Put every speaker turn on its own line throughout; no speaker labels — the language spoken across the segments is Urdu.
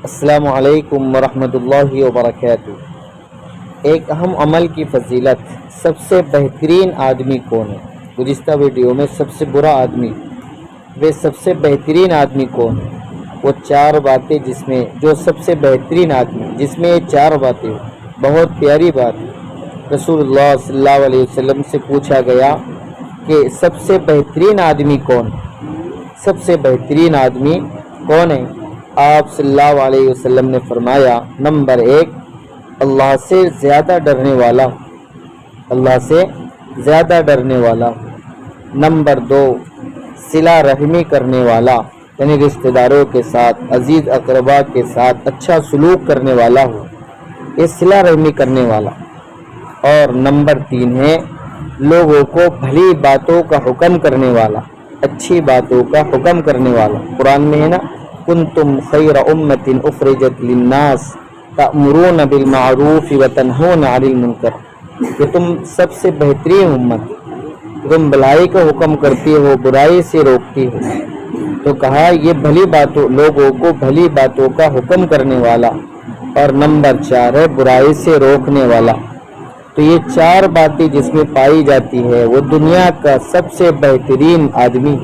السلام علیکم ورحمۃ اللہ وبرکاتہ۔ ایک اہم عمل کی فضیلت، سب سے بہترین آدمی کون ہے؟ گزشتہ ویڈیو میں سب سے برا آدمی، وہ سب سے بہترین آدمی کون ہے؟ وہ چار باتیں جو سب سے بہترین آدمی جس میں یہ چار باتیں، بہت پیاری بات ہے۔ رسول اللہ صلی اللہ علیہ وسلم سے پوچھا گیا کہ سب سے بہترین آدمی کون ہے؟ سب سے بہترین آدمی کون ہے؟ آپ صلی اللہ علیہ وسلم نے فرمایا، نمبر 1، اللہ سے زیادہ ڈرنے والا، اللہ سے زیادہ ڈرنے والا۔ نمبر 2، صلہ رحمی کرنے والا، یعنی رشتہ داروں کے ساتھ، عزیز اقربا کے ساتھ اچھا سلوک کرنے والا ہو، یہ صلہ رحمی کرنے والا۔ اور نمبر 3 ہے لوگوں کو بھلی باتوں کا حکم کرنے والا، اچھی باتوں کا حکم کرنے والا۔ قرآن میں ہے نا، کنتم خیر امۃ اخرجت للناس تأمرون بالمعروف وتنہون عن المنکر، کہ تم سب سے بہترین امت، تم بھلائی کا حکم کرتی ہو، برائی سے روکتی ہو۔ تو کہا یہ بھلی باتوں، لوگوں کو بھلی باتوں کا حکم کرنے والا، اور نمبر 4 ہے برائی سے روکنے والا۔ تو یہ چار باتیں جس میں پائی جاتی ہے وہ دنیا کا سب سے بہترین آدمی،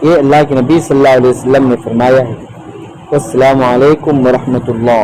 یہ اللہ کے نبی صلی اللہ علیہ وسلم نے فرمایا ہے۔ السلام علیکم ورحمۃ اللہ۔